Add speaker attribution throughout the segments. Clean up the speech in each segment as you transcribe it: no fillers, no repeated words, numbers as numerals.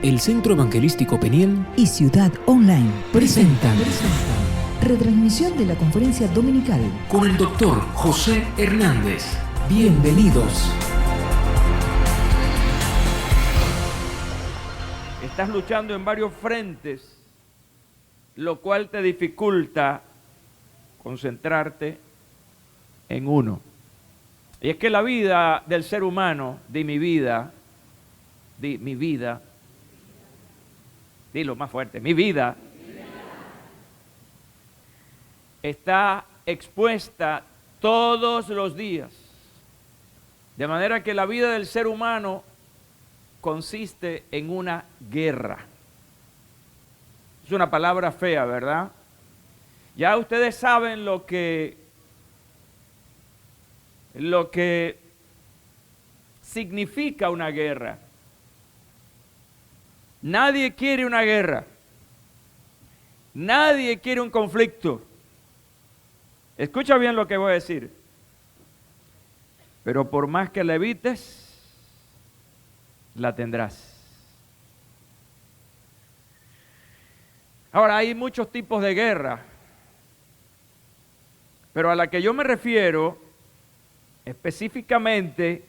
Speaker 1: El Centro Evangelístico Peniel
Speaker 2: y Ciudad Online
Speaker 1: presentan
Speaker 2: retransmisión de la conferencia dominical
Speaker 1: con el doctor José Hernández. Bienvenidos.
Speaker 3: Estás luchando en varios frentes, lo cual te dificulta concentrarte en uno. Y es que la vida del ser humano, mi vida, dilo más fuerte, mi vida, está expuesta todos los días. De manera que la vida del ser humano consiste en una guerra. Es una palabra fea, ¿verdad? Ya ustedes saben lo que significa una guerra. Nadie quiere una guerra. Nadie quiere un conflicto. Escucha bien lo que voy a decir. Pero por más que la evites, la tendrás. Ahora, hay muchos tipos de guerra, pero a la que yo me refiero específicamente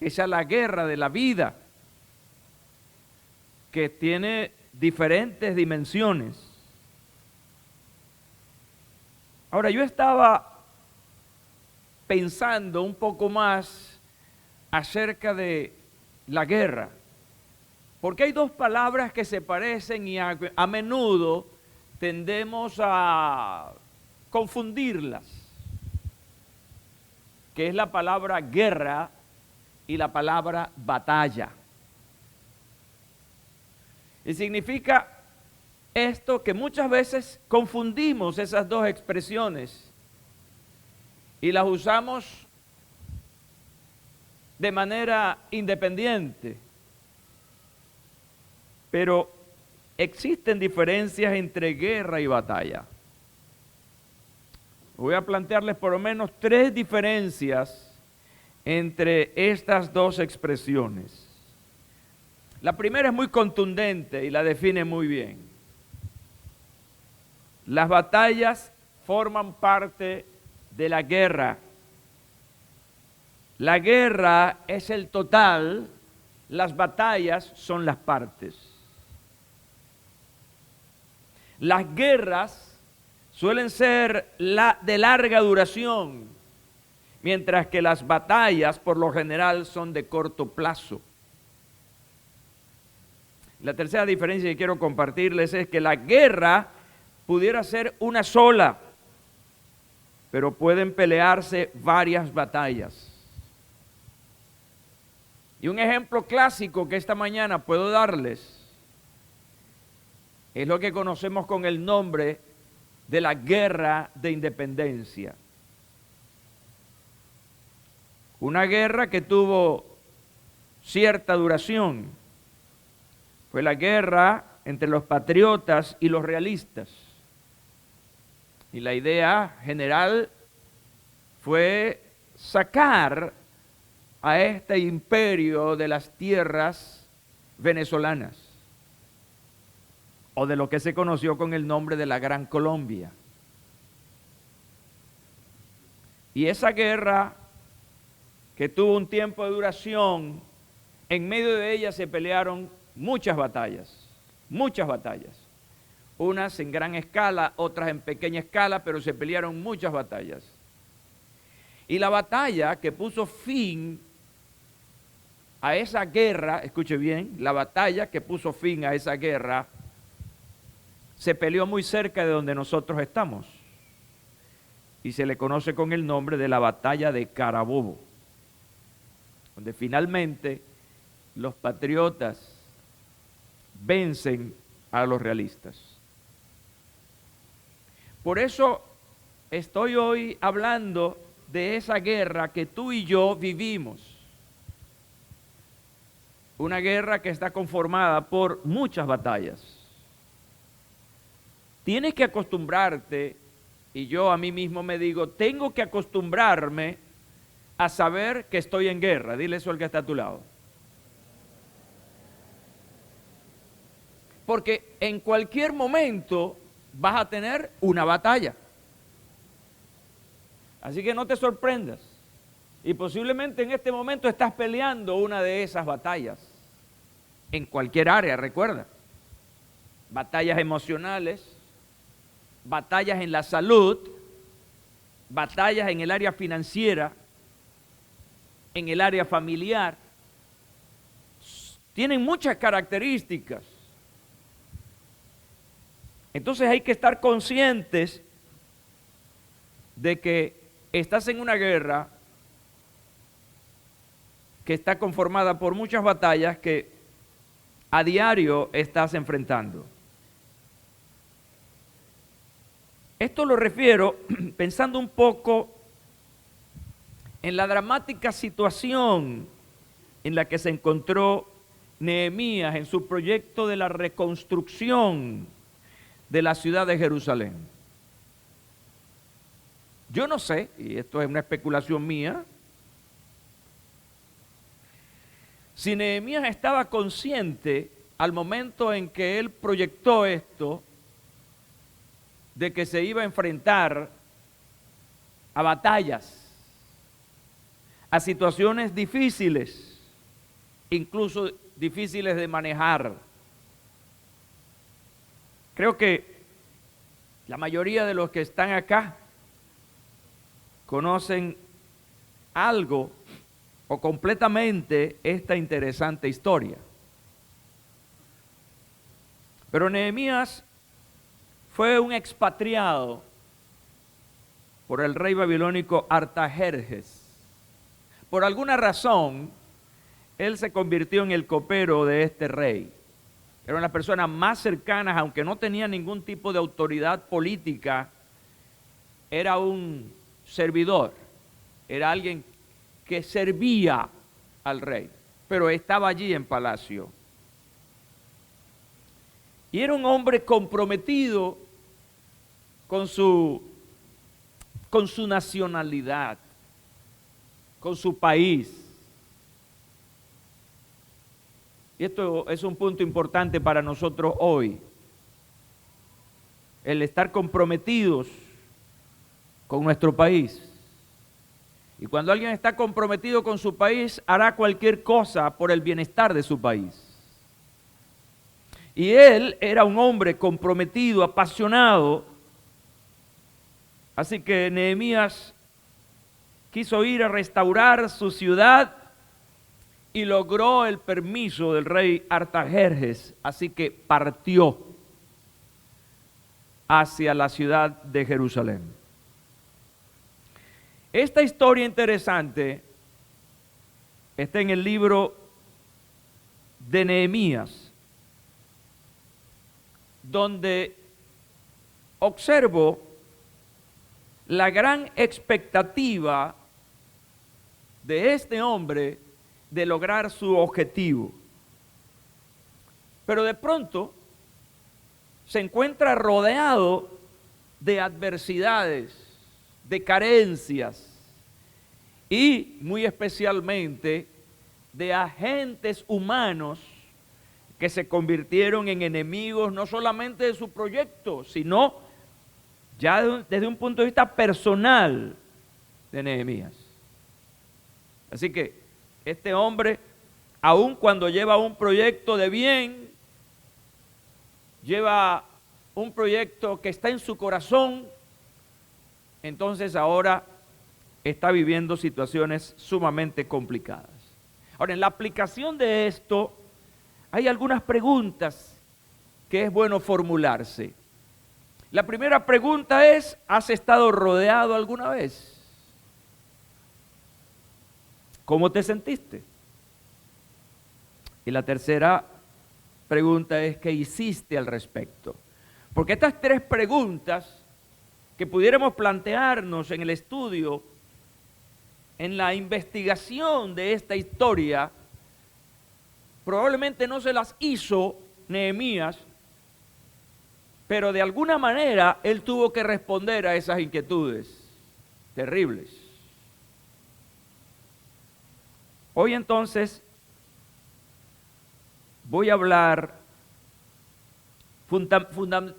Speaker 3: es a la guerra de la vida, que tiene diferentes dimensiones. Ahora, yo estaba pensando un poco más acerca de la guerra, porque hay dos palabras que se parecen y a menudo tendemos a confundirlas, que es la palabra guerra y la palabra batalla. Y significa esto que muchas veces confundimos esas dos expresiones y las usamos de manera independiente. Pero existen diferencias entre guerra y batalla. Voy a plantearles por lo menos tres diferencias entre estas dos expresiones. La primera es muy contundente y la define muy bien. Las batallas forman parte de la guerra. La guerra es el total, las batallas son las partes. Las guerras suelen ser de larga duración, mientras que las batallas por lo general son de corto plazo. La tercera diferencia que quiero compartirles es que la guerra pudiera ser una sola, pero pueden pelearse varias batallas. Y un ejemplo clásico que esta mañana puedo darles es lo que conocemos con el nombre de la Guerra de Independencia. Una guerra que tuvo cierta duración. Fue la guerra entre los patriotas y los realistas. Y la idea general fue sacar a este imperio de las tierras venezolanas, o de lo que se conoció con el nombre de la Gran Colombia. Y esa guerra, que tuvo un tiempo de duración, en medio de ella se pelearon muchas batallas, unas en gran escala, otras en pequeña escala, pero se pelearon muchas batallas. Y la batalla que puso fin a esa guerra, escuche bien, la batalla que puso fin a esa guerra se peleó muy cerca de donde nosotros estamos y se le conoce con el nombre de la batalla de Carabobo, donde finalmente los patriotas vencen a los realistas. Por eso estoy hoy hablando de esa guerra que tú y yo vivimos. Una guerra que está conformada por muchas batallas. Tienes que acostumbrarte, y yo a mí mismo me digo, tengo que acostumbrarme a saber que estoy en guerra. Dile eso al que está a tu lado. Porque en cualquier momento vas a tener una batalla. Así que no te sorprendas. Y posiblemente en este momento estás peleando una de esas batallas. En cualquier área, recuerda. Batallas emocionales, batallas en la salud, batallas en el área financiera, en el área familiar. Tienen muchas características. Entonces hay que estar conscientes de que estás en una guerra que está conformada por muchas batallas que a diario estás enfrentando. Esto lo refiero pensando un poco en la dramática situación en la que se encontró Nehemías en su proyecto de la reconstrucción de la ciudad de Jerusalén. Yo no sé, y esto es una especulación mía, si Nehemías estaba consciente al momento en que él proyectó esto, de que se iba a enfrentar a batallas, a situaciones difíciles, incluso difíciles de manejar. Creo que la mayoría de los que están acá conocen algo o completamente esta interesante historia. Pero Nehemías fue un expatriado por el rey babilónico Artajerjes. Por alguna razón, él se convirtió en el copero de este rey. Era una persona más cercana, aunque no tenía ningún tipo de autoridad política, era un servidor, era alguien que servía al rey, pero estaba allí en palacio. Y era un hombre comprometido con su nacionalidad, con su país. Y esto es un punto importante para nosotros hoy. El estar comprometidos con nuestro país. Y cuando alguien está comprometido con su país, hará cualquier cosa por el bienestar de su país. Y él era un hombre comprometido, apasionado. Así que Nehemías quiso ir a restaurar su ciudad y logró el permiso del rey Artajerjes. Así que partió hacia la ciudad de Jerusalén. Esta historia interesante está en el libro de Nehemías, donde observo la gran expectativa de este hombre de lograr su objetivo. Pero de pronto se encuentra rodeado de adversidades, de carencias y muy especialmente de agentes humanos que se convirtieron en enemigos no solamente de su proyecto, sino ya desde un punto de vista personal de Nehemías. Así que este hombre, aun cuando lleva un proyecto de bien, lleva un proyecto que está en su corazón, entonces ahora está viviendo situaciones sumamente complicadas. Ahora, en la aplicación de esto, hay algunas preguntas que es bueno formularse. La primera pregunta es, ¿has estado rodeado alguna vez? ¿Cómo te sentiste? Y la tercera pregunta es, ¿qué hiciste al respecto? Porque estas tres preguntas que pudiéramos plantearnos en el estudio, en la investigación de esta historia, probablemente no se las hizo Nehemías, pero de alguna manera él tuvo que responder a esas inquietudes terribles. Hoy entonces voy a hablar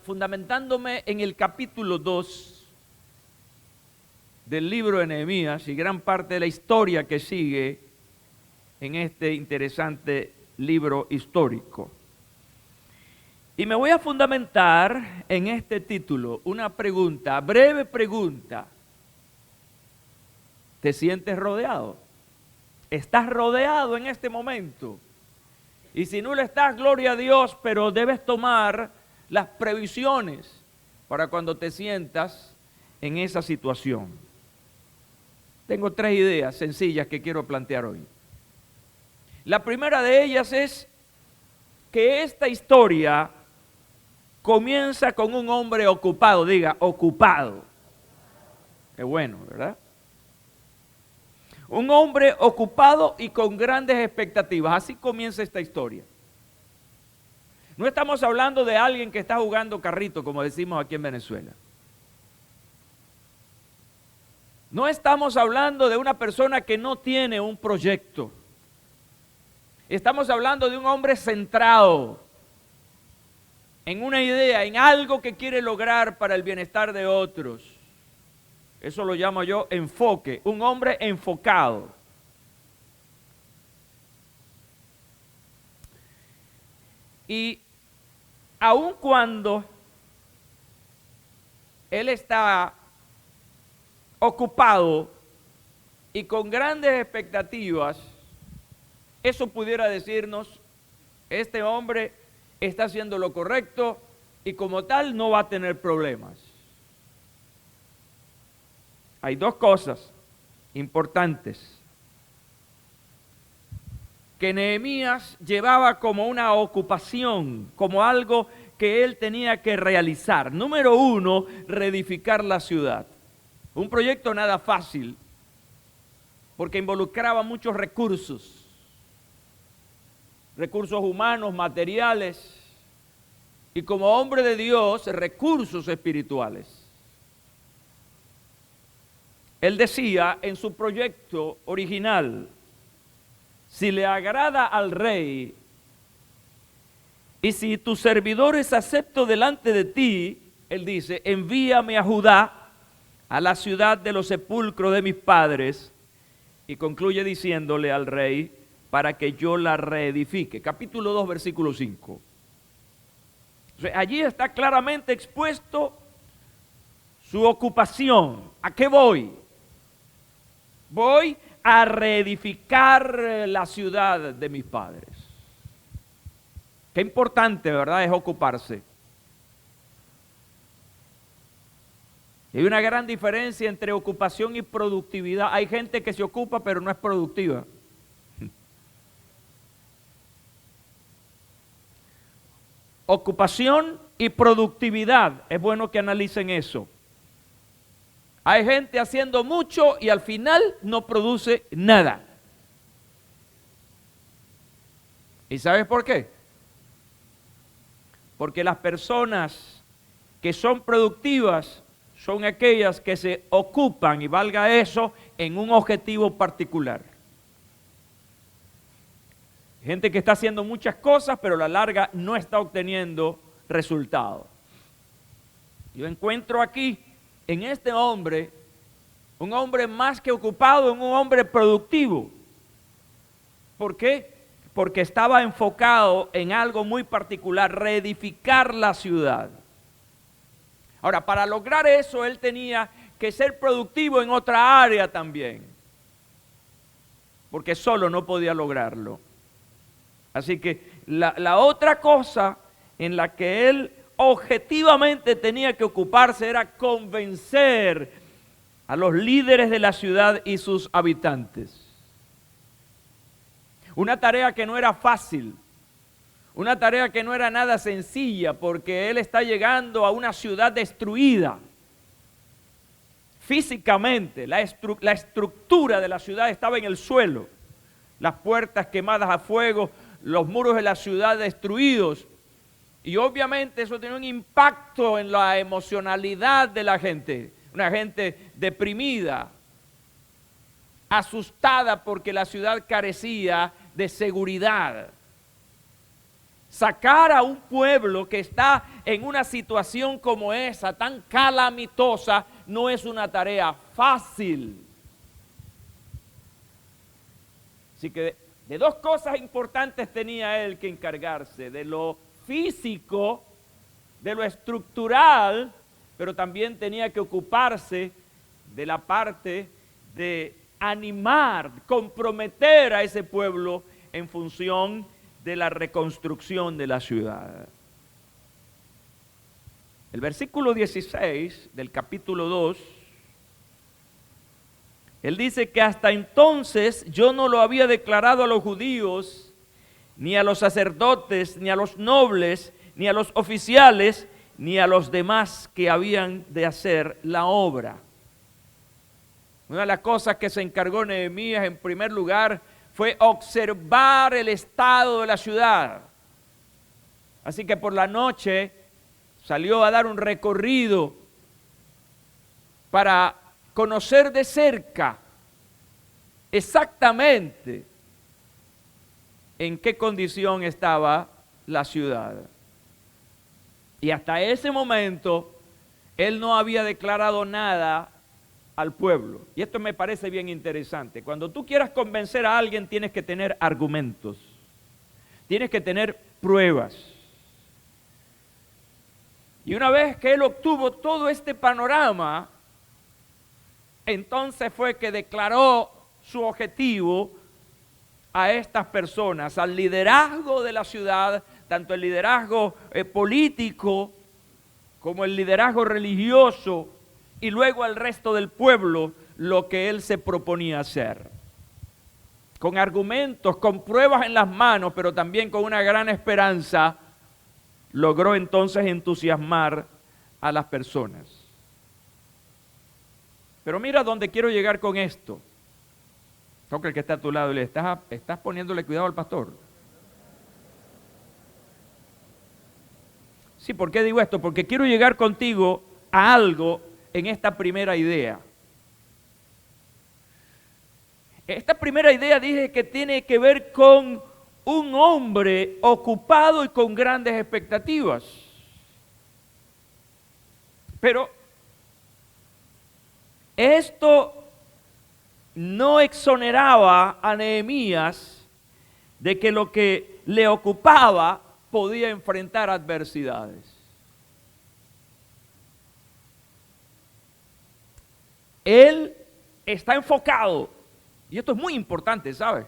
Speaker 3: fundamentándome en el capítulo 2 del libro de Nehemías y gran parte de la historia que sigue en este interesante libro histórico. Y me voy a fundamentar en este título, una pregunta, breve pregunta. ¿Te sientes rodeado? ¿Estás rodeado en este momento? Y si no lo estás, gloria a Dios, pero debes tomar las previsiones para cuando te sientas en esa situación. Tengo 3 ideas sencillas que quiero plantear hoy. La primera de ellas es que esta historia comienza con un hombre ocupado, diga, ocupado. Qué bueno, ¿verdad? Un hombre ocupado y con grandes expectativas. Así comienza esta historia. No estamos hablando de alguien que está jugando carrito, como decimos aquí en Venezuela. No estamos hablando de una persona que no tiene un proyecto. Estamos hablando de un hombre centrado en una idea, en algo que quiere lograr para el bienestar de otros. Eso lo llamo yo enfoque, un hombre enfocado. Y aun cuando él está ocupado y con grandes expectativas, eso pudiera decirnos, este hombre está haciendo lo correcto y como tal no va a tener problemas. Hay 2 cosas importantes que Nehemías llevaba como una ocupación, como algo que él tenía que realizar. Número 1, reedificar la ciudad. Un proyecto nada fácil, porque involucraba muchos recursos humanos, materiales, y como hombre de Dios, recursos espirituales. Él decía en su proyecto original, si le agrada al rey, y si tus servidores acepto delante de ti, él dice, envíame a Judá, a la ciudad de los sepulcros de mis padres, y concluye diciéndole al rey, para que yo la reedifique. Capítulo 2, versículo 5. Entonces, allí está claramente expuesto su ocupación. ¿A qué voy? Voy a reedificar la ciudad de mis padres. Qué importante, ¿verdad? Es ocuparse. Hay una gran diferencia entre ocupación y productividad. Hay gente que se ocupa pero no es productiva. Ocupación y productividad. Es bueno que analicen eso. Hay gente haciendo mucho y al final no produce nada. ¿Y sabes por qué? Porque las personas que son productivas son aquellas que se ocupan, y valga eso, en un objetivo particular. Gente que está haciendo muchas cosas, pero a la larga no está obteniendo resultados. Yo encuentro aquí, en este hombre, un hombre más que ocupado, un hombre productivo. ¿Por qué? Porque estaba enfocado en algo muy particular, reedificar la ciudad. Ahora, para lograr eso, él tenía que ser productivo en otra área también, porque solo no podía lograrlo. Así que la otra cosa en la que él objetivamente tenía que ocuparse era convencer a los líderes de la ciudad y sus habitantes. Una tarea que no era fácil, una tarea que no era nada sencilla, porque él está llegando a una ciudad destruida. Físicamente, la estructura de la ciudad estaba en el suelo, las puertas quemadas a fuego, los muros de la ciudad destruidos. Y obviamente eso tiene un impacto en la emocionalidad de la gente, una gente deprimida, asustada porque la ciudad carecía de seguridad. sacar a un pueblo que está en una situación como esa, tan calamitosa, no es una tarea fácil. Así que de dos cosas importantes tenía él que encargarse: de lo físico, de lo estructural, pero también tenía que ocuparse de la parte de animar, comprometer a ese pueblo en función de la reconstrucción de la ciudad. El versículo 16 del capítulo 2, él dice que hasta entonces yo no lo había declarado a los judíos, ni a los sacerdotes, ni a los nobles, ni a los oficiales, ni a los demás que habían de hacer la obra. Una de las cosas que se encargó Nehemías en primer lugar fue observar el estado de la ciudad. Así que por la noche salió a dar un recorrido para conocer de cerca exactamente en qué condición estaba la ciudad. Y hasta ese momento él no había declarado nada al pueblo. Y esto me parece bien interesante. Cuando tú quieras convencer a alguien, tienes que tener argumentos, tienes que tener pruebas. Y una vez que él obtuvo todo este panorama, entonces fue que declaró su objetivo a estas personas, al liderazgo de la ciudad, tanto el liderazgo político como el liderazgo religioso, y luego al resto del pueblo, lo que él se proponía hacer. Con argumentos, con pruebas en las manos, pero también con una gran esperanza, logró entonces entusiasmar a las personas. Pero mira dónde quiero llegar con esto. Toca el que está a tu lado y le estás poniéndole cuidado al pastor. Sí, ¿por qué digo esto? Porque quiero llegar contigo a algo en esta primera idea. Esta primera idea dije que tiene que ver con un hombre ocupado y con grandes expectativas. Pero esto no exoneraba a Nehemías de que lo que le ocupaba podía enfrentar adversidades. Él está enfocado, y esto es muy importante, ¿sabes?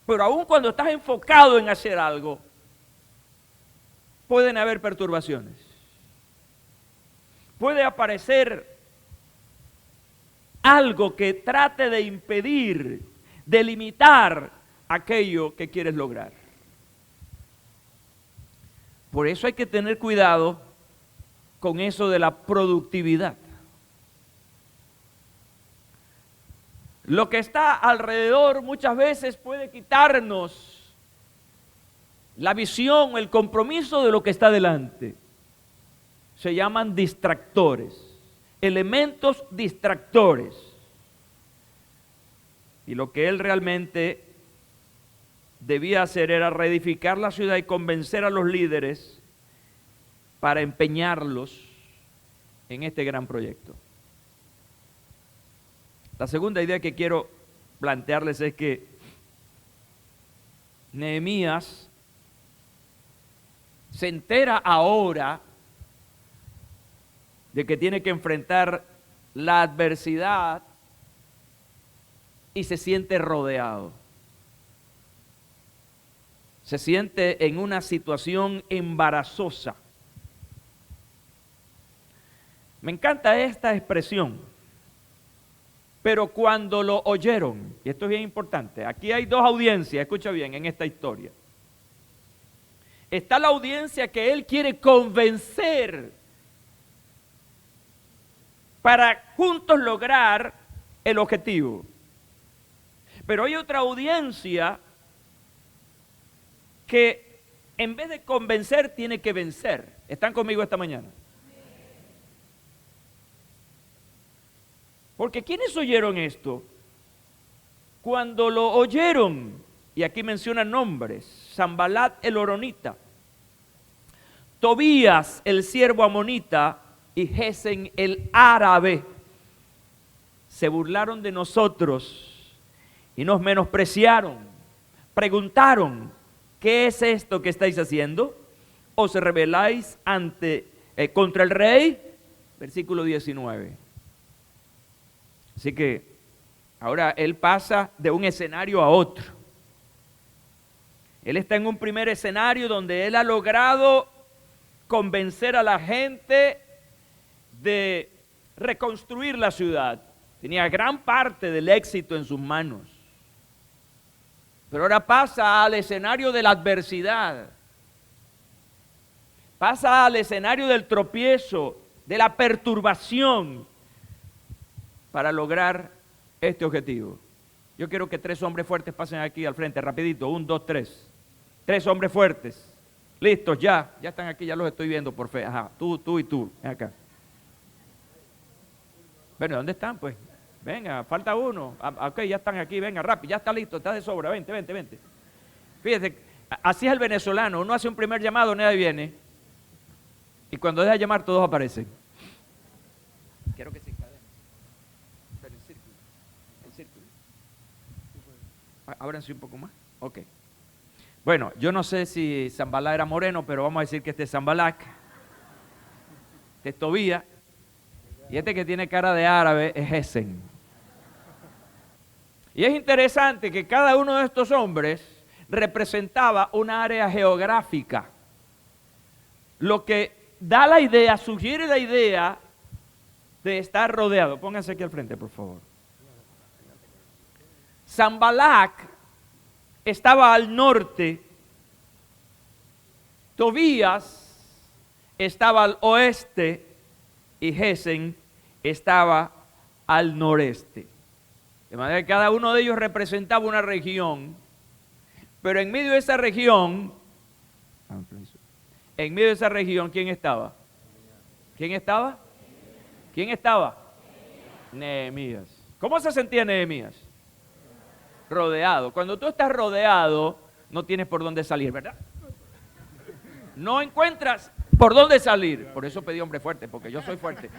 Speaker 3: Pero aún cuando estás enfocado en hacer algo, pueden haber perturbaciones. Puede aparecer algo que trate de impedir, de limitar aquello que quieres lograr. Por eso hay que tener cuidado con eso de la productividad. Lo que está alrededor muchas veces puede quitarnos la visión, el compromiso de lo que está delante. Se llaman distractores, elementos distractores. Y lo que él realmente debía hacer era reedificar la ciudad y convencer a los líderes para empeñarlos en este gran proyecto. La segunda idea que quiero plantearles es que Nehemías se entera ahora de que tiene que enfrentar la adversidad y se siente rodeado. Se siente en una situación embarazosa. Me encanta esta expresión. Pero cuando lo oyeron, y esto es bien importante, aquí hay dos audiencias, escucha bien, en esta historia. Está la audiencia que él quiere convencer para juntos lograr el objetivo. Pero hay otra audiencia que en vez de convencer tiene que vencer. ¿Están conmigo esta mañana? Porque ¿quiénes oyeron esto? Cuando lo oyeron, y aquí menciona nombres: Sanbalat el horonita, Tobías el siervo amonita y Gesem el árabe. Se burlaron de nosotros y nos menospreciaron. Preguntaron: ¿qué es esto que estáis haciendo? ¿Os rebeláis contra el rey? Versículo 19. Así que ahora él pasa de un escenario a otro. Él está en un primer escenario donde él ha logrado convencer a la gente de reconstruir la ciudad. Tenía gran parte del éxito en sus manos. Pero ahora pasa al escenario de la adversidad. Pasa al escenario del tropiezo, de la perturbación, para lograr este objetivo. Yo quiero que 3 hombres fuertes pasen aquí al frente, rapidito. 1, 2, 3. 3 hombres fuertes. Listos, ya están aquí, ya los estoy viendo por fe. Ajá, tú y tú, ven acá. Bueno, ¿dónde están pues? Venga, falta uno. Ok, ya están aquí, venga, rápido, ya está listo, está de sobra, vente. Fíjese, así es el venezolano, uno hace un primer llamado, nadie viene. Y cuando deja llamar, todos aparecen. Quiero que se encadenen. Pero el círculo. Ábranse un poco más. Ok. Bueno, yo no sé si Sanbalá era moreno, pero vamos a decir que este es Sanbalac. Este es Tobías. Y este que tiene cara de árabe es Gesem. Y es interesante que cada uno de estos hombres representaba una área geográfica. Lo que da la idea, sugiere la idea de estar rodeado. Pónganse aquí al frente, por favor. Sanbalac estaba al norte, Tobías estaba al oeste y Gesem estaba al noreste. De manera que cada uno de ellos representaba una región, pero en medio de esa región, ¿quién estaba? ¿Quién estaba? ¿Quién estaba? Nehemías. ¿Cómo se sentía Nehemías? Rodeado. Cuando tú estás rodeado, no tienes por dónde salir, ¿verdad? No encuentras por dónde salir. Por eso pedí hombre fuerte, porque yo soy fuerte.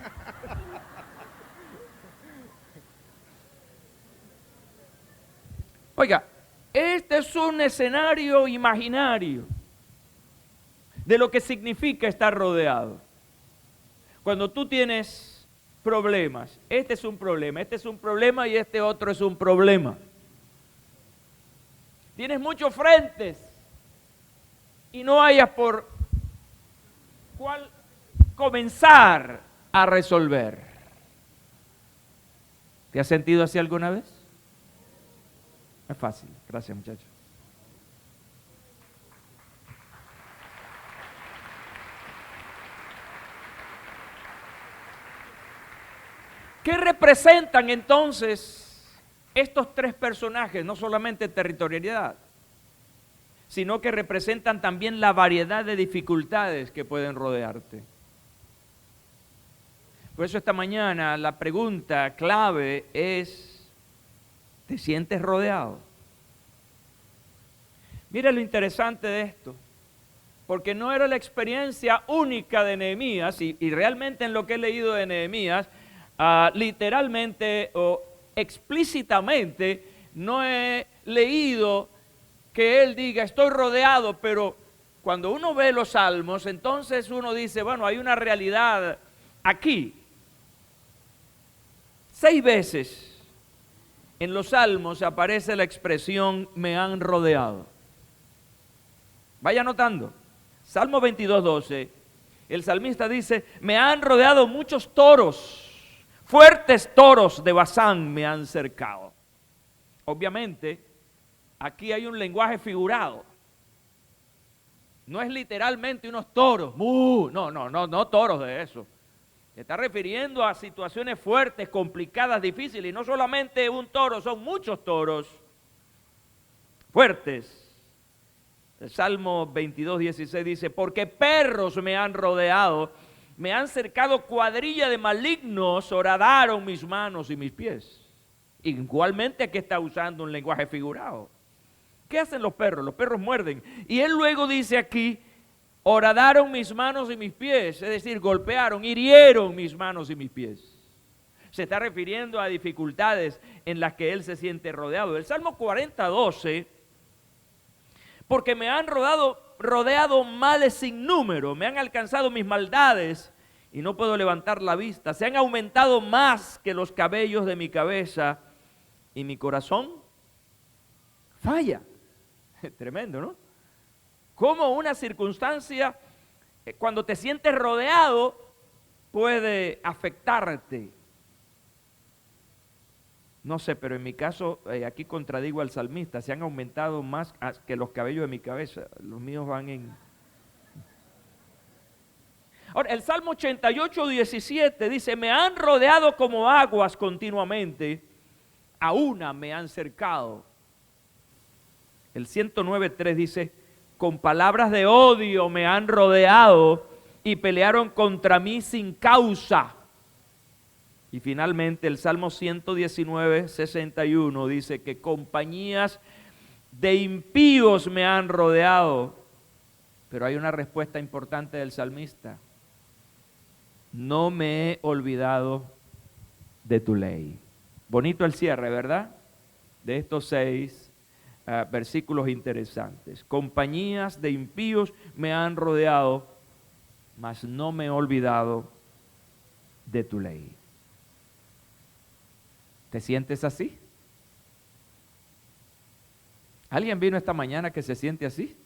Speaker 3: Oiga, este es un escenario imaginario de lo que significa estar rodeado. Cuando tú tienes problemas, este es un problema y este otro es un problema. Tienes muchos frentes y no hayas por cuál comenzar a resolver. ¿Te has sentido así alguna vez? Es fácil. Gracias, muchachos. ¿Qué representan entonces estos 3 personajes? No solamente territorialidad, sino que representan también la variedad de dificultades que pueden rodearte. Por eso esta mañana la pregunta clave es: ¿te sientes rodeado? Mira lo interesante de esto, porque no era la experiencia única de Nehemías, y realmente en lo que he leído de Nehemías, literalmente o explícitamente no he leído que él diga estoy rodeado, pero cuando uno ve los salmos, entonces uno dice, bueno, hay una realidad aquí. 6 veces en los salmos aparece la expresión me han rodeado. Vaya notando. Salmo 22:12, el salmista dice, me han rodeado muchos toros, fuertes toros de Basán me han cercado. Obviamente, aquí hay un lenguaje figurado. No es literalmente unos toros, no toros de eso. Se está refiriendo a situaciones fuertes, complicadas, difíciles, y no solamente un toro, son muchos toros fuertes. El Salmo 22:16 dice, porque perros me han rodeado, me han cercado cuadrilla de malignos, horadaron mis manos y mis pies. Igualmente aquí está usando un lenguaje figurado. ¿Qué hacen los perros? Los perros muerden. Y él luego dice aquí, horadaron mis manos y mis pies, es decir, golpearon, hirieron mis manos y mis pies. Se está refiriendo a dificultades en las que él se siente rodeado. El Salmo 40:12, porque me han rodeado males sin número, me han alcanzado mis maldades y no puedo levantar la vista. Se han aumentado más que los cabellos de mi cabeza y mi corazón falla. Tremendo, ¿no? Como una circunstancia, cuando te sientes rodeado, puede afectarte. No sé, pero en mi caso, aquí contradigo al salmista, se han aumentado más que los cabellos de mi cabeza. Los míos van en... Ahora, el Salmo 88:17 dice, me han rodeado como aguas continuamente, a una me han cercado. El 109:3 dice, con palabras de odio me han rodeado y pelearon contra mí sin causa. Y finalmente el Salmo 119:61 dice que compañías de impíos me han rodeado. Pero hay una respuesta importante del salmista. No me he olvidado de tu ley. Bonito el cierre, ¿verdad? De estos 6 versículos interesantes. Compañías de impíos me han rodeado, mas no me he olvidado de tu ley. ¿Te sientes así? ¿Alguien vino esta mañana que se siente así?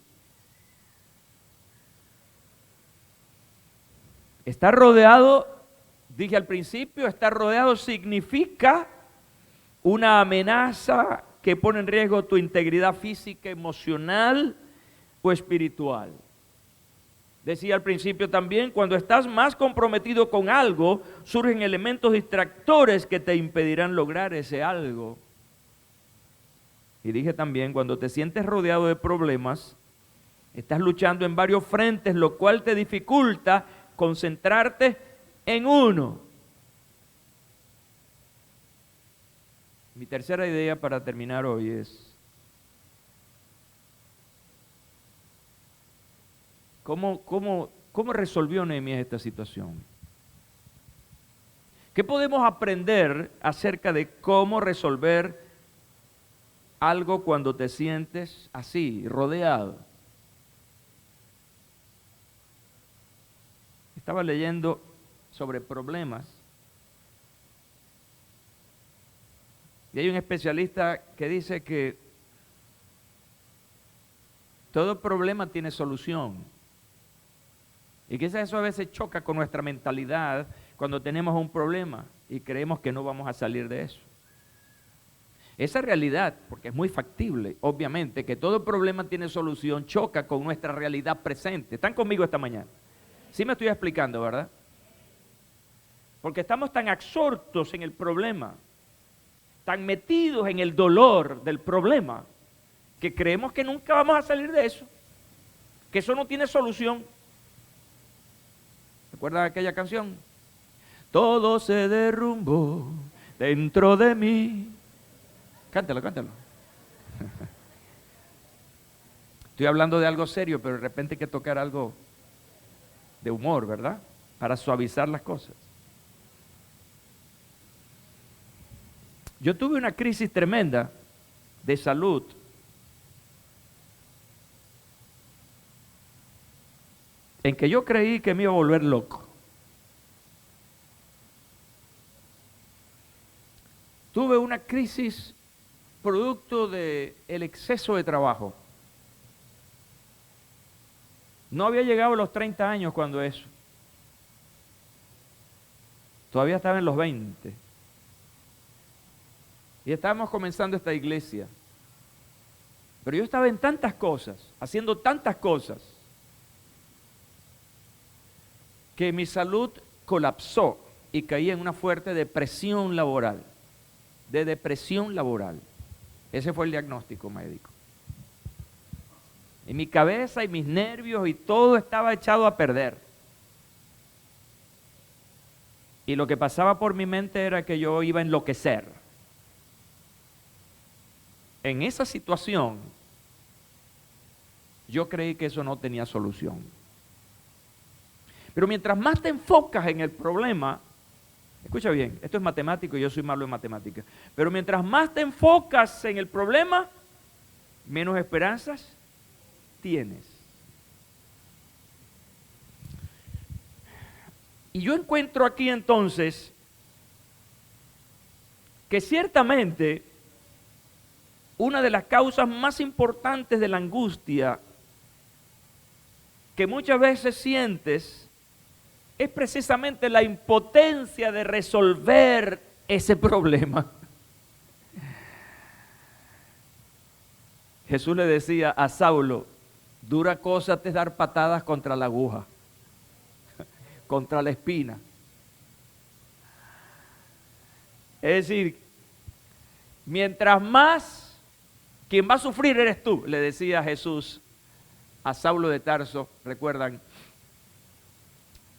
Speaker 3: Estar rodeado, dije al principio, estar rodeado significa una amenaza que pone en riesgo tu integridad física, emocional o espiritual. Decía al principio también, cuando estás más comprometido con algo, surgen elementos distractores que te impedirán lograr ese algo. Y dije también, cuando te sientes rodeado de problemas, estás luchando en varios frentes, lo cual te dificulta concentrarte en uno. Mi tercera idea para terminar hoy es, ¿cómo resolvió Nehemías esta situación? ¿Qué podemos aprender acerca de cómo resolver algo cuando te sientes así, rodeado? Estaba leyendo sobre problemas y hay un especialista que dice que todo problema tiene solución. Y quizás eso a veces choca con nuestra mentalidad cuando tenemos un problema y creemos que no vamos a salir de eso. Esa realidad, porque es muy factible, obviamente, que todo problema tiene solución, choca con nuestra realidad presente. ¿Están conmigo esta mañana? Sí me estoy explicando, ¿verdad? Porque estamos tan absortos en el problema, tan metidos en el dolor del problema, que creemos que nunca vamos a salir de eso, que eso no tiene solución. ¿Recuerdan aquella canción? Todo se derrumbó dentro de mí. Cántalo, cántalo. Estoy hablando de algo serio, pero de repente hay que tocar algo de humor, ¿verdad? Para suavizar las cosas. Yo tuve una crisis tremenda de salud. En que yo creí que me iba a volver loco. Tuve una crisis producto del exceso de trabajo. No había llegado a los 30 años cuando eso. Todavía estaba en los 20. Y estábamos comenzando esta iglesia. Pero yo estaba en tantas cosas, haciendo tantas cosas, que mi salud colapsó y caí en una fuerte depresión laboral. De depresión laboral. Ese fue el diagnóstico médico. Y mi cabeza y mis nervios y todo estaba echado a perder. Y lo que pasaba por mi mente era que yo iba a enloquecer. En esa situación, Yo creí que eso no tenía solución. Pero mientras más te enfocas en el problema, escucha bien, esto es matemático y yo soy malo en matemáticas, pero mientras más te enfocas en el problema, menos esperanzas tienes. Y yo encuentro aquí entonces que ciertamente una de las causas más importantes de la angustia que muchas veces sientes es precisamente la impotencia de resolver ese problema. Jesús le decía a Saulo, dura cosa te es dar patadas contra la aguja, contra la espina. Es decir, mientras más, quien va a sufrir eres tú, le decía Jesús a Saulo de Tarso, recuerdan,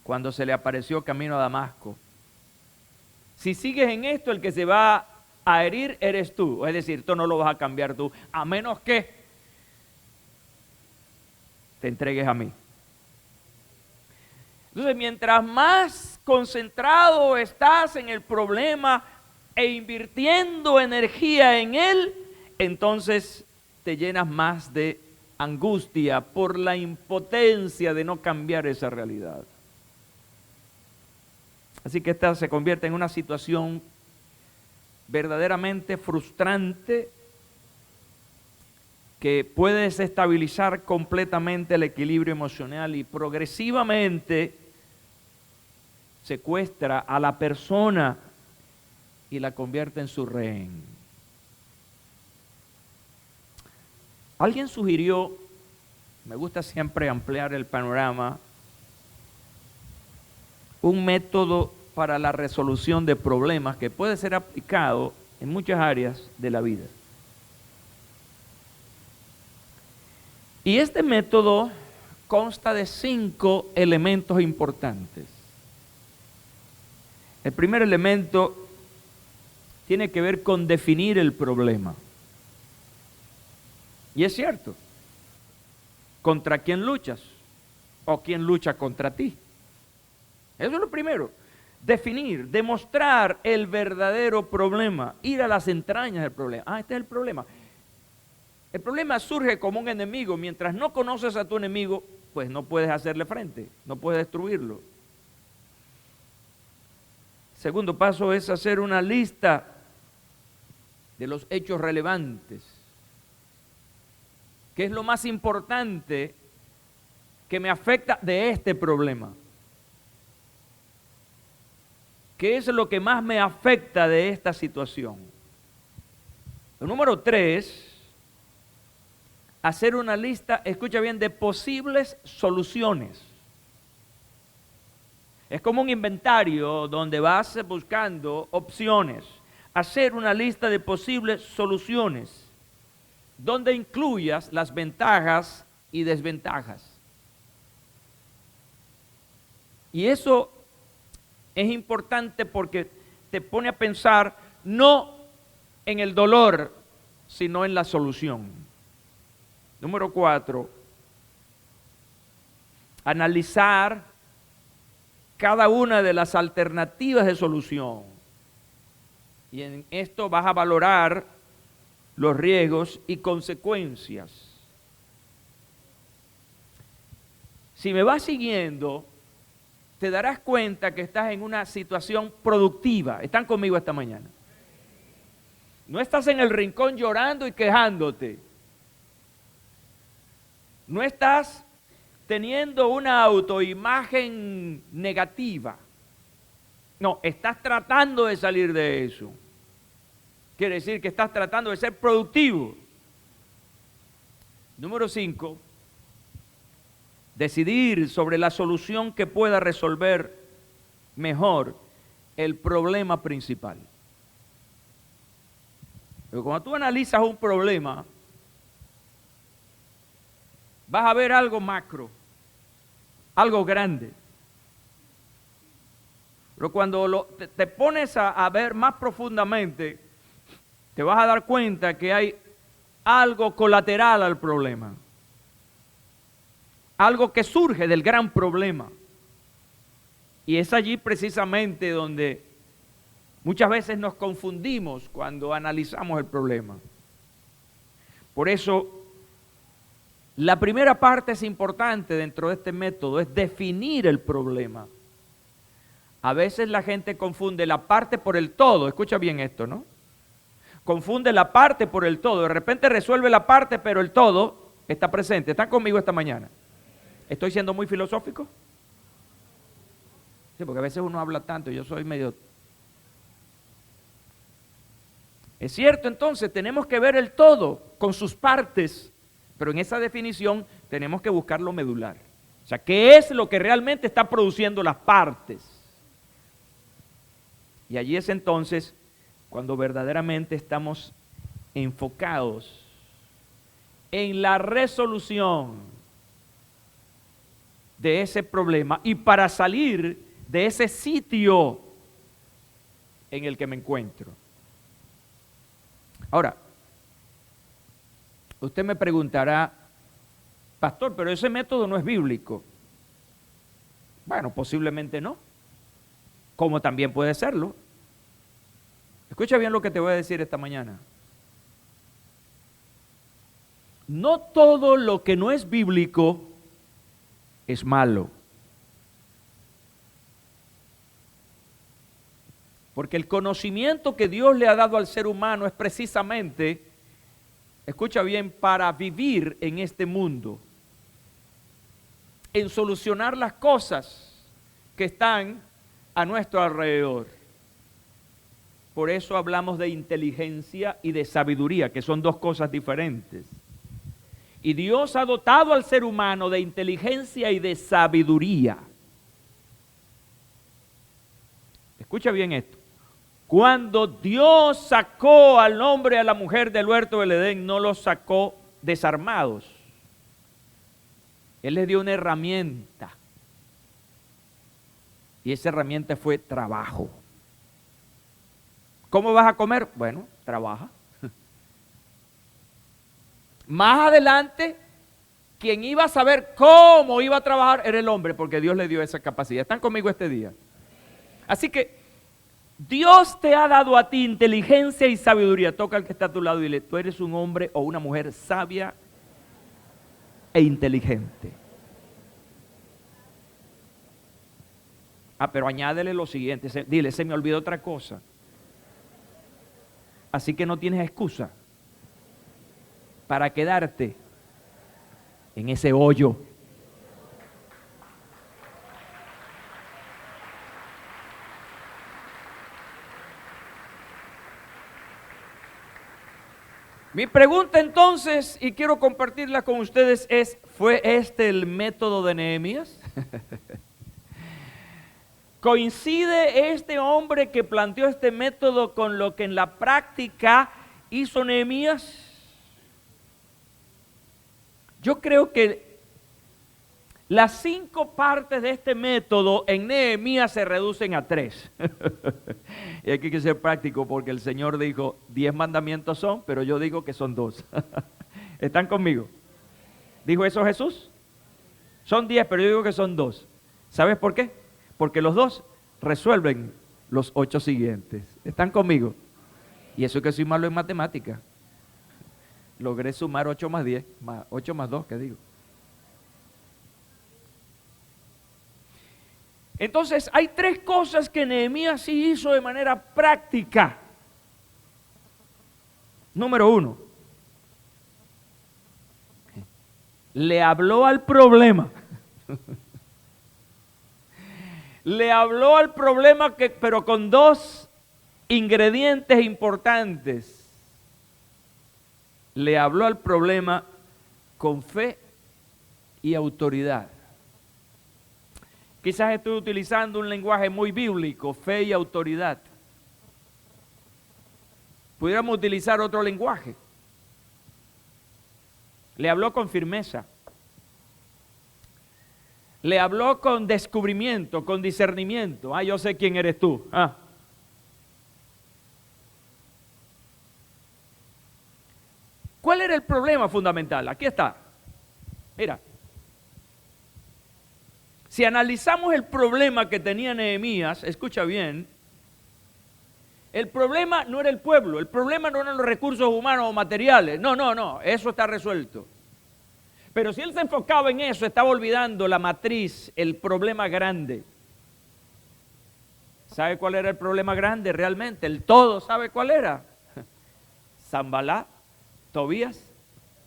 Speaker 3: cuando se le apareció camino a Damasco. Si sigues en esto, el que se va a herir eres tú. Es decir, tú no lo vas a cambiar tú, a menos que te entregues a mí. Entonces, mientras más concentrado estás en el problema e invirtiendo energía en él, entonces te llenas más de angustia por la impotencia de no cambiar esa realidad. Así que esta se convierte en una situación verdaderamente frustrante que puede desestabilizar completamente el equilibrio emocional y progresivamente secuestra a la persona y la convierte en su rehén. Alguien sugirió, me gusta siempre ampliar el panorama, un método para la resolución de problemas que puede ser aplicado en muchas áreas de la vida. Y este método consta de 5 elementos importantes. El primer elemento tiene que ver con definir el problema. Y es cierto, ¿contra quién luchas? ¿O quién lucha contra ti? Eso es lo primero. Definir, demostrar el verdadero problema, ir a las entrañas del problema. Este es el problema. El problema surge como un enemigo. Mientras no conoces a tu enemigo, pues no puedes hacerle frente, no puedes destruirlo. Segundo paso es hacer una lista de los hechos relevantes. ¿Qué es lo más importante que me afecta de este problema? ¿Qué es lo que más me afecta de esta situación? El número 3, hacer una lista, escucha bien, de posibles soluciones. Es como un inventario donde vas buscando opciones. Hacer una lista de posibles soluciones, donde incluyas las ventajas y desventajas. Y eso es importante porque te pone a pensar no en el dolor, sino en la solución. Número 4, analizar cada una de las alternativas de solución. Y en esto vas a valorar los riesgos y consecuencias. Si me vas siguiendo, te darás cuenta que estás en una situación productiva. ¿Están conmigo esta mañana? No estás en el rincón llorando y quejándote. No estás teniendo una autoimagen negativa. No, estás tratando de salir de eso. Quiere decir que estás tratando de ser productivo. Número 5. Decidir sobre la solución que pueda resolver mejor el problema principal. Pero cuando tú analizas un problema, vas a ver algo macro, algo grande. Pero cuando te pones a ver más profundamente, te vas a dar cuenta que hay algo colateral al problema. algo que surge del gran problema. Y es allí precisamente donde muchas veces nos confundimos cuando analizamos el problema. Por eso, la primera parte es importante dentro de este método, es definir el problema. A veces la gente confunde la parte por el todo, escucha bien esto, ¿no? Confunde la parte por el todo, de repente resuelve la parte, pero el todo está presente. ¿Están conmigo esta mañana? ¿Estoy siendo muy filosófico? Sí, porque a veces uno habla tanto, yo soy medio... Es cierto, entonces, tenemos que ver el todo con sus partes, pero en esa definición tenemos que buscar lo medular. O sea, ¿qué es lo que realmente está produciendo las partes? Y allí es entonces cuando verdaderamente estamos enfocados en la resolución de ese problema y para salir de ese sitio en el que me encuentro. Ahora, usted me preguntará, pastor, pero ese método no es bíblico. Bueno, posiblemente no, como también puede serlo. Escucha bien lo que te voy a decir esta mañana. No todo lo que no es bíblico es malo. Porque el conocimiento que Dios le ha dado al ser humano es precisamente, escucha bien, para vivir en este mundo, en solucionar las cosas que están a nuestro alrededor. Por eso hablamos de inteligencia y de sabiduría, que son dos cosas diferentes. Y Dios ha dotado al ser humano de inteligencia y de sabiduría. Escucha bien esto. Cuando Dios sacó al hombre y a la mujer del huerto del Edén, no los sacó desarmados. Él les dio una herramienta. Y esa herramienta fue trabajo. ¿Cómo vas a comer? Bueno, trabaja. Más adelante, quien iba a saber cómo iba a trabajar era el hombre, porque Dios le dio esa capacidad. ¿Están conmigo este día? Así que Dios te ha dado a ti inteligencia y sabiduría. Toca al que está a tu lado y dile, tú eres un hombre o una mujer sabia e inteligente. Pero añádele lo siguiente, dile, se me olvidó otra cosa. Así que no tienes excusa para quedarte en ese hoyo. Mi pregunta entonces, y quiero compartirla con ustedes, es, ¿fue este el método de Nehemías? ¿Coincide este hombre que planteó este método con lo que en la práctica hizo Nehemías? Yo creo que las 5 partes de este método en Nehemías se reducen a 3. Y aquí hay que ser práctico porque el Señor dijo 10 mandamientos son, pero yo digo que son 2. ¿Están conmigo? ¿Dijo eso Jesús? Son 10, pero yo digo que son 2. ¿Sabes por qué? Porque los 2 resuelven los 8 siguientes. ¿Están conmigo? Y eso es que soy malo en matemática. Logré sumar 8 más 10, 8 más 2, ¿qué digo? Entonces, hay 3 cosas que Nehemías sí hizo de manera práctica. Número 1, le habló al problema. Le habló al problema, pero con 2 ingredientes importantes. Le habló al problema con fe y autoridad. Quizás estoy utilizando un lenguaje muy bíblico, fe y autoridad. Pudiéramos utilizar otro lenguaje. Le habló con firmeza. Le habló con descubrimiento, con discernimiento. Yo sé quién eres tú. ¿Cuál era el problema fundamental? Aquí está. Mira, Si analizamos el problema que tenía Nehemías, escucha bien, el problema no era el pueblo, el problema no eran los recursos humanos o materiales, no, eso está resuelto. Pero si él se enfocaba en eso, estaba olvidando la matriz, el problema grande. ¿Sabe cuál era el problema grande realmente? El todo, ¿sabe cuál era? Sanballat, Tobías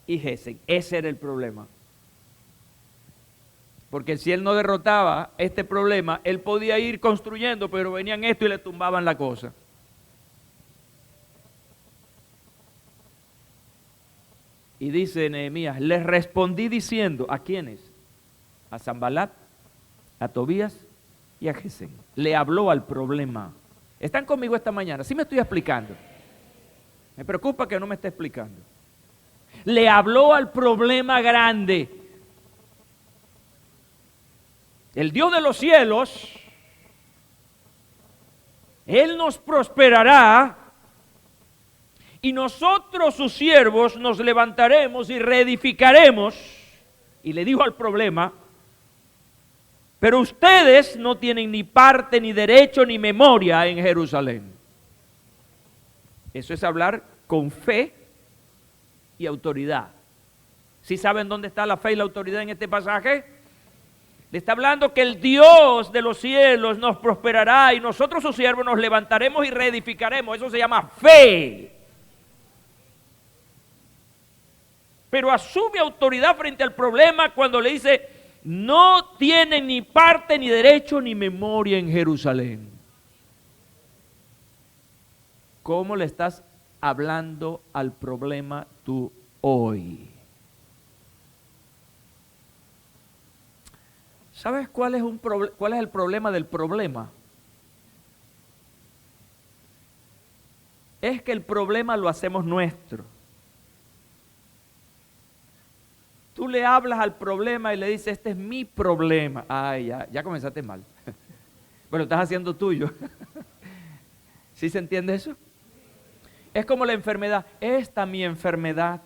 Speaker 3: y Gesem. Ese era el problema. Porque si él no derrotaba este problema, él podía ir construyendo, pero venían esto y le tumbaban la cosa. Y dice Nehemías, les respondí diciendo, ¿a quiénes? A Sanballat, a Tobías y a Gesem. Le habló al problema. ¿Están conmigo esta mañana? ¿Sí me estoy explicando? Me preocupa que no me esté explicando. Le habló al problema grande. El Dios de los cielos, Él nos prosperará y nosotros sus siervos nos levantaremos y reedificaremos. Y le dijo al problema, pero ustedes no tienen ni parte, ni derecho, ni memoria en Jerusalén. Eso es hablar con fe y autoridad. ¿Sí saben dónde está la fe y la autoridad en este pasaje? Le está hablando que el Dios de los cielos nos prosperará y nosotros sus siervos nos levantaremos y reedificaremos. Eso se llama fe. Pero asume autoridad frente al problema cuando le dice, no tienen ni parte, ni derecho, ni memoria en Jerusalén. ¿Cómo le estás hablando al problema tú hoy? ¿Sabes cuál es el problema del problema? Es que el problema lo hacemos nuestro. Tú le hablas al problema y le dices, este es mi problema. Ay, ya comenzaste mal. Bueno, estás haciendo tuyo. ¿Sí se entiende eso? Es como la enfermedad. Esta mi enfermedad.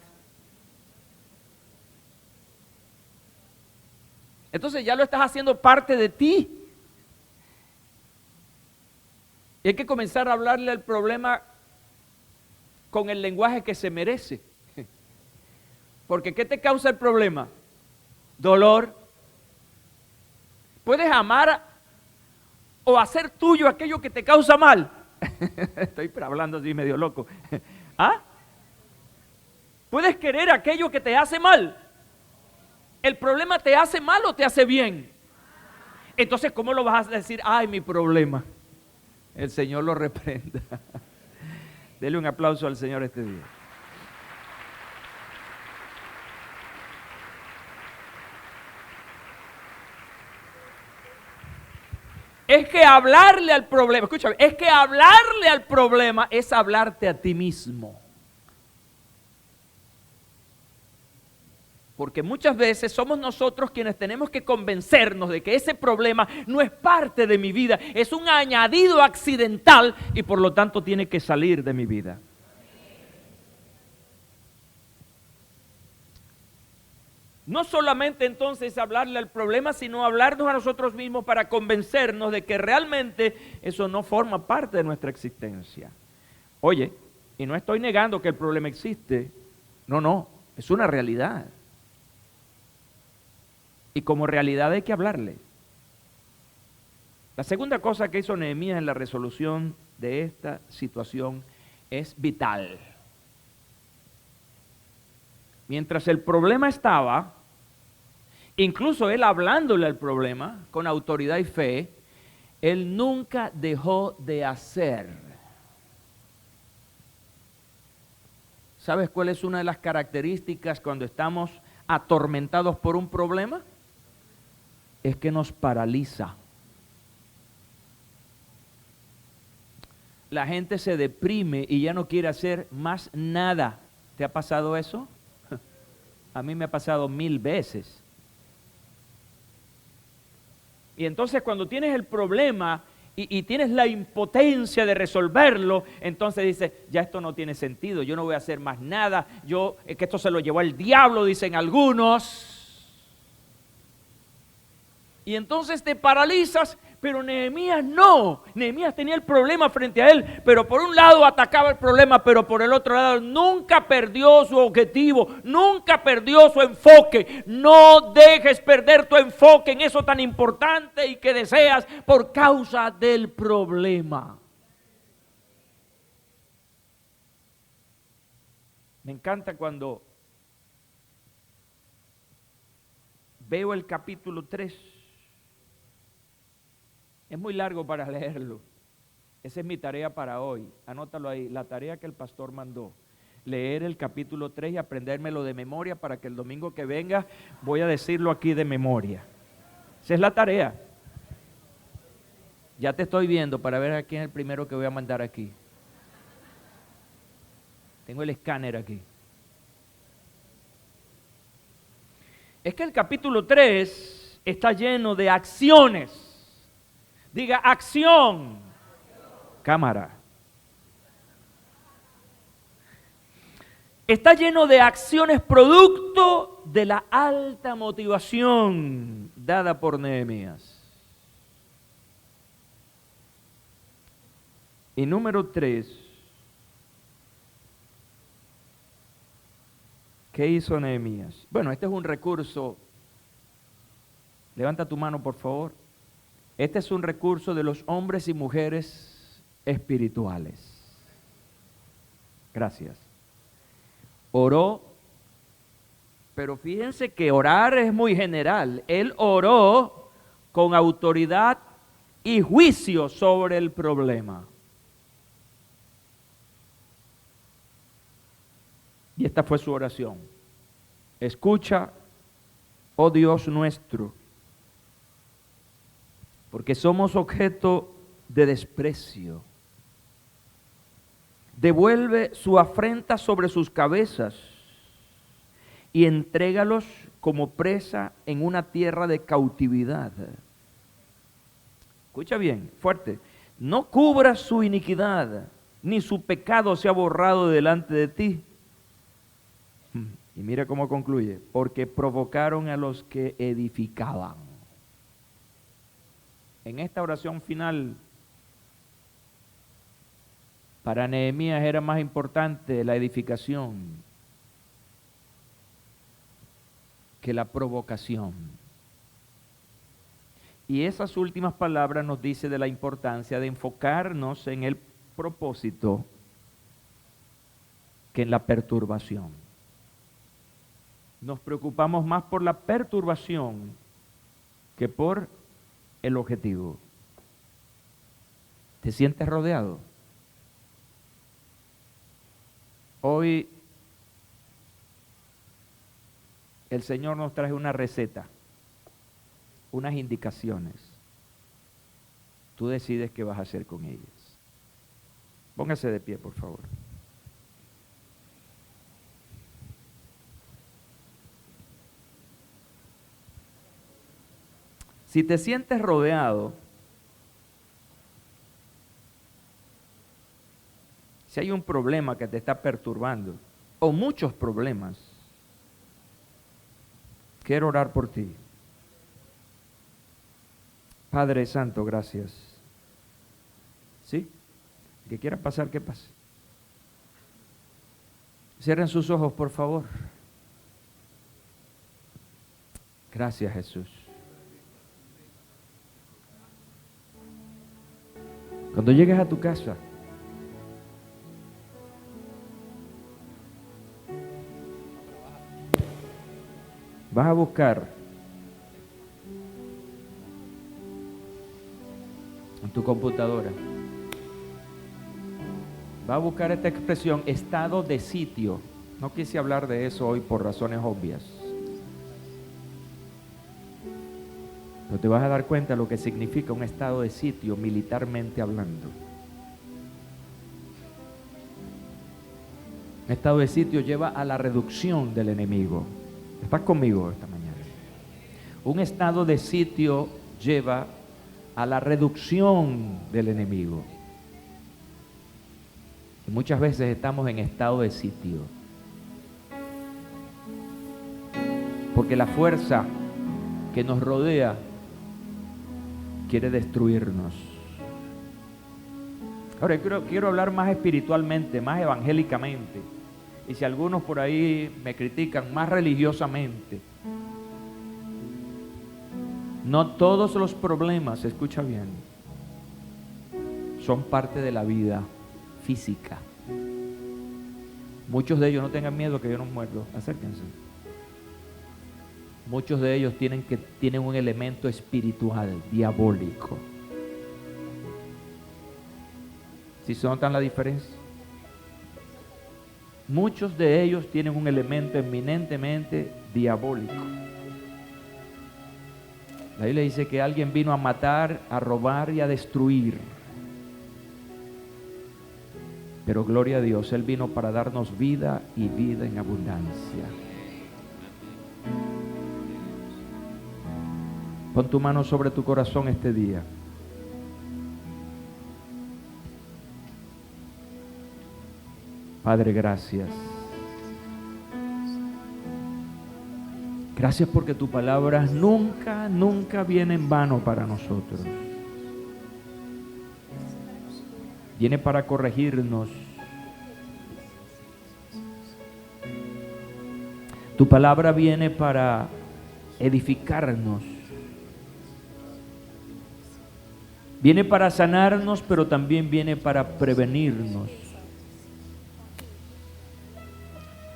Speaker 3: Entonces ya lo estás haciendo parte de ti. Y hay que comenzar a hablarle al problema con el lenguaje que se merece. Porque ¿qué te causa el problema? Dolor. ¿Puedes amar o hacer tuyo aquello que te causa mal? Estoy hablando así medio loco. ¿Ah? ¿Puedes querer aquello que te hace mal? ¿El problema te hace mal o te hace bien? Entonces, ¿cómo lo vas a decir? Ay, mi problema. El Señor lo reprenda. Dele un aplauso al Señor este día. Es que hablarle al problema, escúchame, es que hablarle al problema es hablarte a ti mismo. Porque muchas veces somos nosotros quienes tenemos que convencernos de que ese problema no es parte de mi vida, es un añadido accidental y por lo tanto tiene que salir de mi vida. No solamente entonces hablarle al problema, sino hablarnos a nosotros mismos para convencernos de que realmente eso no forma parte de nuestra existencia. Oye, y no estoy negando que el problema existe, no, es una realidad. Y como realidad hay que hablarle. La segunda cosa que hizo Nehemías en la resolución de esta situación es vital. Mientras el problema estaba, incluso él hablándole al problema con autoridad y fe, él nunca dejó de hacer. ¿Sabes cuál es una de las características cuando estamos atormentados por un problema? Es que nos paraliza. La gente se deprime y ya no quiere hacer más nada. ¿Te ha pasado eso? A mí me ha pasado 1000 veces. Y entonces cuando tienes el problema y tienes la impotencia de resolverlo, entonces dices, ya esto no tiene sentido, yo no voy a hacer más nada, que esto se lo llevó el diablo, dicen algunos. Y entonces te paralizas, pero Nehemías no. Nehemías tenía el problema frente a él, pero por un lado atacaba el problema, pero por el otro lado nunca perdió su objetivo, nunca perdió su enfoque. No dejes perder tu enfoque en eso tan importante y que deseas por causa del problema. Me encanta cuando veo el capítulo 3. Es muy largo para leerlo. Esa es mi tarea para hoy. Anótalo ahí, la tarea que el pastor mandó. Leer el capítulo 3 y aprendérmelo de memoria para que el domingo que venga voy a decirlo aquí de memoria. Esa es la tarea. Ya te estoy viendo para ver a quién es el primero que voy a mandar aquí. Tengo el escáner aquí. Es que el capítulo 3 está lleno de acciones. Diga acción. Cámara. Está lleno de acciones producto de la alta motivación dada por Nehemías. Y número 3. ¿Qué hizo Nehemías? Bueno, este es un recurso. Levanta tu mano, por favor. Este es un recurso de los hombres y mujeres espirituales. Gracias. Oró, pero fíjense que orar es muy general. Él oró con autoridad y juicio sobre el problema. Y esta fue su oración. Escucha, oh Dios nuestro, porque somos objeto de desprecio. Devuelve su afrenta sobre sus cabezas y entrégalos como presa en una tierra de cautividad. Escucha bien, fuerte. No cubras su iniquidad, ni su pecado sea borrado delante de ti. Y mira cómo concluye, porque provocaron a los que edificaban. En esta oración final, para Nehemías era más importante la edificación que la provocación. Y esas últimas palabras nos dice de la importancia de enfocarnos en el propósito que en la perturbación. Nos preocupamos más por la perturbación que por el objetivo. ¿Te sientes rodeado? Hoy el Señor nos trae una receta, unas indicaciones. Tú decides qué vas a hacer con ellas. Póngase de pie, por favor. Si te sientes rodeado, si hay un problema que te está perturbando, o muchos problemas, quiero orar por ti. Padre Santo, gracias. ¿Sí? El que quiera pasar, que pase. Cierren sus ojos, por favor. Gracias, Jesús. Cuando llegues a tu casa, vas a buscar en tu computadora, vas a buscar esta expresión, estado de sitio. No quise hablar de eso hoy por razones obvias, pero te vas a dar cuenta de lo que significa un estado de sitio militarmente hablando. Un estado de sitio lleva a la reducción del enemigo. ¿Estás conmigo esta mañana? Un estado de sitio lleva a la reducción del enemigo. Y muchas veces estamos en estado de sitio, porque la fuerza que nos rodea quiere destruirnos. Ahora quiero hablar más espiritualmente, más evangélicamente. Y si algunos por ahí me critican, más religiosamente. No todos los problemas, escucha bien, son parte de la vida física. Muchos de ellos, no tengan miedo que yo no muerdo, acérquense. Muchos de ellos tienen un elemento espiritual, diabólico. ¿Sí se notan la diferencia? Muchos de ellos tienen un elemento eminentemente diabólico. La Biblia dice que alguien vino a matar, a robar y a destruir. Pero gloria a Dios, Él vino para darnos vida y vida en abundancia. Pon tu mano sobre tu corazón este día. Padre, gracias. Gracias porque tu palabra nunca, nunca viene en vano para nosotros. Viene para corregirnos. Tu palabra viene para edificarnos. Viene para sanarnos, pero también viene para prevenirnos.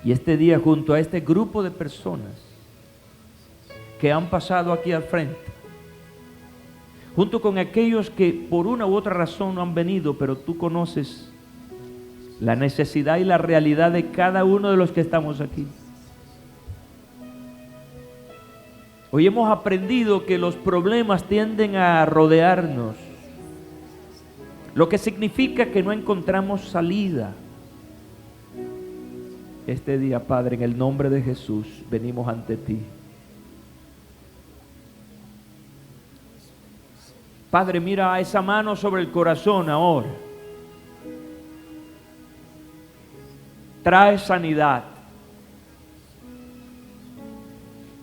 Speaker 3: Y este día, junto a este grupo de personas que han pasado aquí al frente, junto con aquellos que por una u otra razón no han venido, pero tú conoces la necesidad y la realidad de cada uno de los que estamos aquí. Hoy hemos aprendido que los problemas tienden a rodearnos, lo que significa que no encontramos salida. Este día, Padre, en el nombre de Jesús, venimos ante ti. Padre, mira esa mano sobre el corazón ahora. Trae sanidad.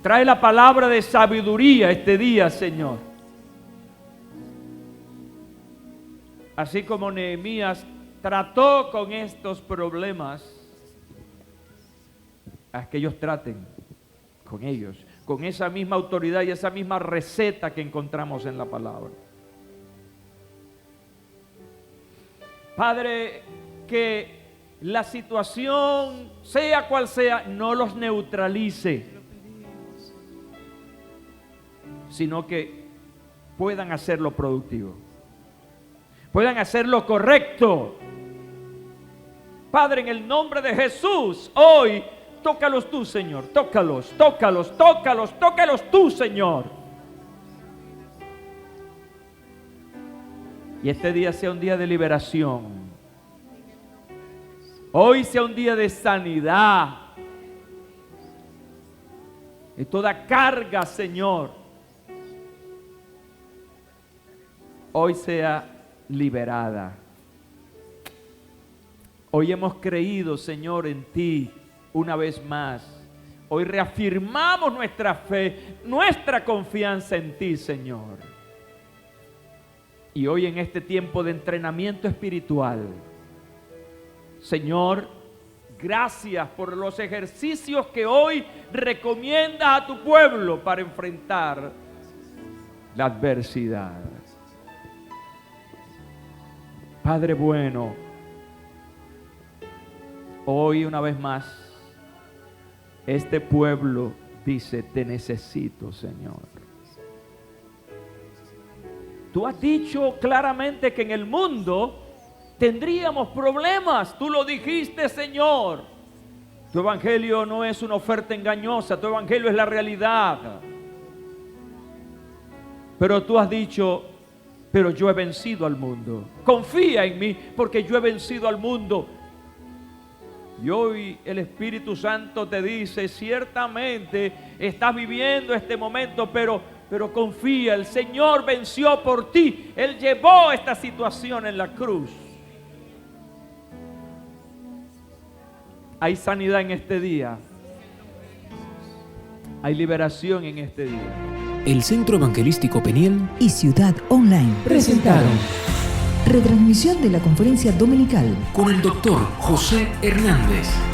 Speaker 3: Trae la palabra de sabiduría este día, Señor. Así como Nehemías trató con estos problemas, a que ellos traten con ellos, con esa misma autoridad y esa misma receta que encontramos en la palabra. Padre, que la situación, sea cual sea, no los neutralice, sino que puedan hacer lo productivo, puedan hacer lo correcto. Padre, en el nombre de Jesús, hoy tócalos tú, Señor, tócalos tú, Señor. Y este día sea un día de liberación. Hoy sea un día de sanidad. Y toda carga, Señor, hoy sea liberada. Hoy hemos creído, Señor, en ti una vez más. Hoy reafirmamos nuestra fe, nuestra confianza en ti, Señor. Y hoy en este tiempo de entrenamiento espiritual, Señor, gracias por los ejercicios que hoy recomiendas a tu pueblo para enfrentar la adversidad. Padre bueno, hoy una vez más, este pueblo dice, te necesito, Señor. Tú has dicho claramente que en el mundo tendríamos problemas. Tú lo dijiste, Señor. Tu evangelio no es una oferta engañosa. Tu evangelio es la realidad. Pero tú has dicho, pero yo he vencido al mundo. Confía en mí porque yo he vencido al mundo. Y hoy el Espíritu Santo te dice, ciertamente estás viviendo este momento, pero confía, el Señor venció por ti. Él llevó esta situación en la cruz. Hay sanidad en este día. Hay liberación en este día.
Speaker 1: el Centro Evangelístico Peniel
Speaker 2: y Ciudad Online
Speaker 1: presentaron
Speaker 2: retransmisión de la conferencia dominical
Speaker 1: con el doctor José Hernández.